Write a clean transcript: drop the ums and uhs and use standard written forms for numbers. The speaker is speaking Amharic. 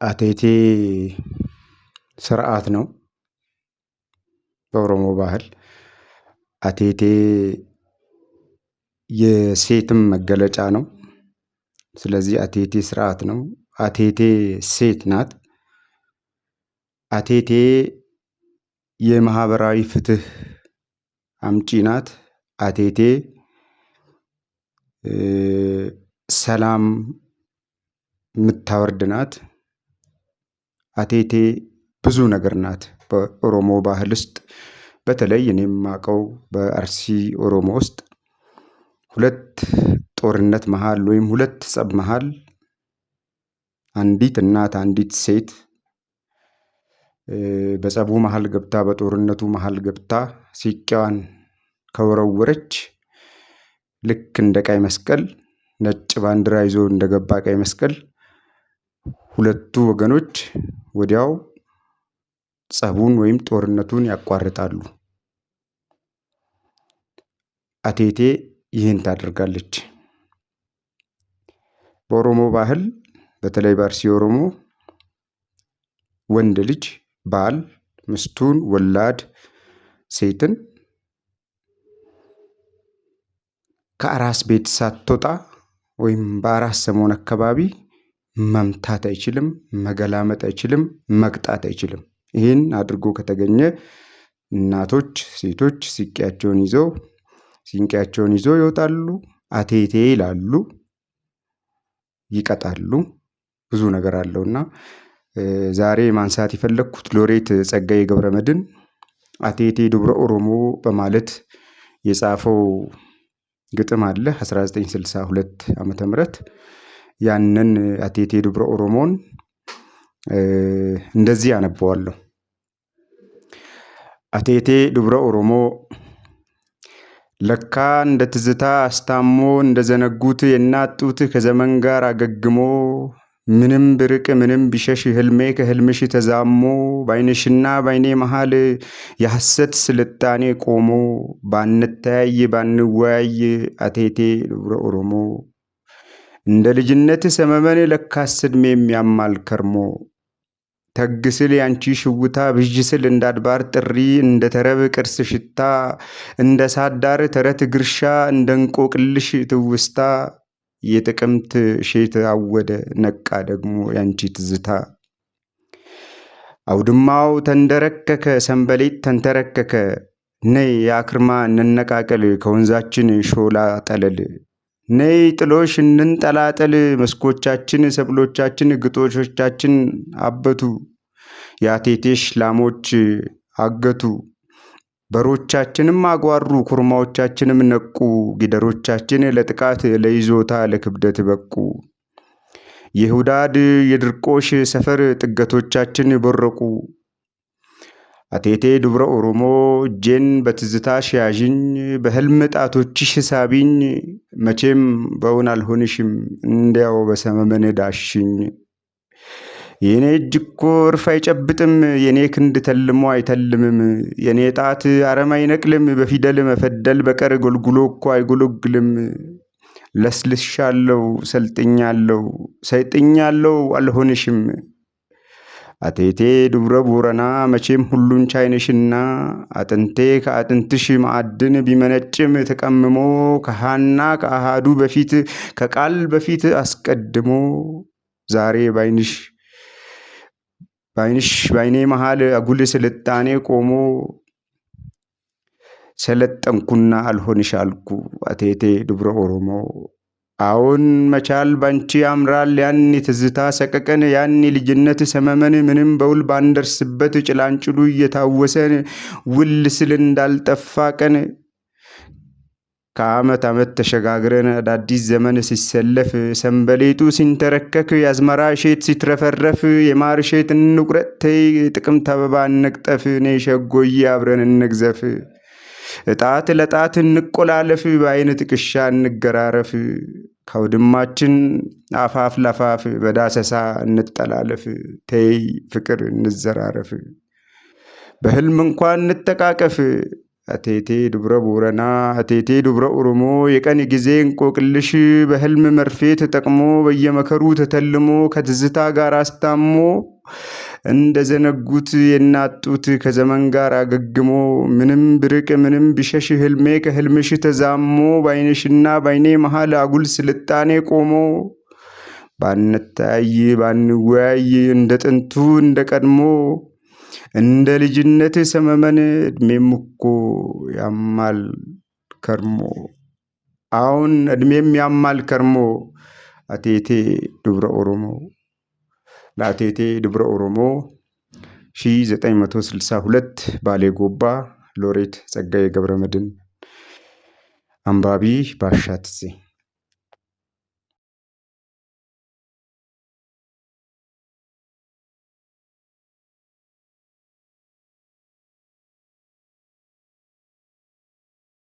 አቴቴ ስርዓት ነው። በኦሮሞ ባህል አቴቴ የሴትም መገለጫ ነው። ስለዚህ አቴቴ ስርዓት ነው። አቴቴ ሴት ናት። አቴቴ የማህበራዊ ፍትህ አምጪ ናት። አቴቴ ሰላም የምታወርድ ናት። አቴቴ ብዙ ነገር ናት። በኦሮሞ ባህል ውስጥ በተለይ እኔ የማውቀው በአርሲ ኦሮሞ ውስጥ ሁለት ጦርነት መሃል ወይም ሁለት ጸብ መሃል አንዲት እናት አንዲት ሴት በጸቡ መሃል ገብታ በጦርነቱ መሃል ገብታ ሲቃዋን ከወረወረች ልክ እንደ ቀይ መስቀል ነጭ ባንዲራ ይዞ እንደገባ ቀይ መስቀል ሁለቱ ወገኖች ወዲያው ጸቡን ወይም ጦርነቱን ያቋርጣሉ። አቴቴ ይህን ታደርጋለች። በኦሮሞ ባህል በተለይ በአርሲ ኦሮሞ ወንድ ልጅ ባል ሚስቱን ወላድ ሴትን ከአራስ ቤት ሳትወጣ ወይም በአራስ ሰሞን አካባቢ መምታት አይችልም፣ መገላመጥ አይችልም፣ መቅጣት አይችልም። ይህን አድርጎ ከተገኘ እናቶች ሴቶች ሲንቄያቸውን ይዘው ይወጣሉ፣ አቴቴ ይላሉ፣ ይቀጣሉ። ብዙ ነገር አለውና ዛሬ ማንሳት የፈለኩት ሎሬት ጸጋዬ ገብረመድህን አቴቴ ዱብረ ኦሮሞ በማለት የጻፈው ግጥም አለ 1962 ዓመተ ምህረት ያንን አቴቴ ዱብረ ኦሮሞን እንደዚህ አነበዋለሁ። አቴቴ ዱብረ ኦሮሞ ለካ እንደ ትዝታ አስታሞ እንደዘነጉት የናጡት ከዘመን ጋር አገግሞ ምንም ብርቅ ምንም ቢሸሽ ህልሜ ከህልምሽ ተዛሞ ባይንሽና ባይኔ መሃል የሐሰት ስልጣኔ ቆሞ ባንተያይ ባንወያይ አቴቴ ዱብረ ኦሮሞ እንደ ልጅነት ሰመመን ለካስ ዕድሜም ያማል ከርሞ ተግስል ያንቺ ሽውታ ብዥስል እንዳድባር ጥሪ እንደ ተረብ ቅርስ ሽታ እንደ ሳዳር ተረት ግርሻ እንደ እንቆቅልሽ ትውስታ የጥቅምት ሼት አወደ ነቃ ደግሞ ያንቺ ትዝታ አውድማው ተንደረከከ ሰንበሌት ተንተረከከ ነይ ያክርማ እንነቃቀል ከወንዛችን ሾላ ጠለል ነይ ጥሎሽ እንንጠላጠል መስኮቻችን ሰብሎቻችን ግጦሾቻችን አበቱ ያቴቴሽ ላሞች አገቱ በሮቻችንም አጓሩ ኩርማዎቻችንም ነቁ ጊደሮቻችን ለጥቃት ለይዞታ ለክብደት በቁ የሁዳድ የድርቆሽ ሰፈር ጥገቶቻችን በረቁ አቴቴ ዱብረ ኦሮሞ እጄን በትዝታሽ ያዥኝ በህልም ጣቶችሽ ሳቢኝ መቼም በውን አልሆንሽም እንዲያው በሰመመን ዳሽኝ የኔ እጅ እኮ እርፍ አይጨብጥም የኔ ክንድ ተልሞ አይተልምም የኔ ጣት አረም አይነቅልም በፊደል መፈደል በቀር ጎልጉሎ እኮ አይጎለግልም ለስልሻለሁ ሰልጥኛለሁ ሰይጥኛለሁ አልሆንሽም አቴቴ ዱብረ ቦረና መቼም ሁሉን ቻይነሽና አጥንቴ ከአጥንትሽ ማዕድን ቢመነጭም ተቀምሞ ከሃና ከአሃዱ በፊት ከቃል በፊት አስቀድሞ ዛሬ ባይኔ መሃል አጉል ስልጣኔ ቆሞ ሰለጠንኩና አልሆንሽ አልኩ አቴቴ ዱብረ ኦሮሞ አሁን መቻል ባንቺ ያምራል ያን የትዝታ ሰቀቀን ያን የልጅነት ሰመመን ምንም በውል ባንደርስበት ጭላንጭሉ እየታወሰን ውል ስል እንዳልጠፋ ቀን ከዓመት ዓመት ተሸጋግረን አዳዲስ ዘመን ሲሰለፍ ሰንበሌጡ ሲንተረከክ የአዝመራ እሸት ሲትረፈረፍ የማር እሸት እንቁረጥ ተይ ጥቅምት አበባ እንቅጠፍ ነይ ሸጎዬ አብረን እንግዘፍ እጣት ለጣት እንቆላለፍ በአይን ጥቅሻ እንገራረፍ ከውድማችን አፋፍ ለፋፍ በዳሰሳ እንጠላለፍ ተይ ፍቅር እንዘራረፍ በህልም እንኳን እንተቃቀፍ አቴቴ ዱብረ ቦረና አቴቴ ዱብረ ኦሮሞ የቀን ጊዜ እንቆቅልሽ በህልም መርፌ ተጠቅሞ በየመከሩ ተተልሞ ከትዝታ ጋር አስታሞ እንደዘነጉት የናጡት ከዘመን ጋር አገግሞ ምንም ብርቅ ምንም ቢሸሽ ህልሜ ከህልምሽ ተዛሞ ባይንሽና ባይኔ መሃል አጉል ስልጣኔ ቆሞ ባንታይ ባንወያይ እንደ ጥንቱ እንደ ቀድሞ እንደ ልጅነት ሰመመን እድሜም እኮ ያማል ከርሞ አሁን እድሜም ያማል ከርሞ አቴቴ ዱብረ ኦሮሞ ለአቴቴ ዱብረ ኦሮሞ 1962 ባሌ ጎባ ሎሬት ጸጋዬ ገብረመድህን አንባቢ ባሻ ትዜ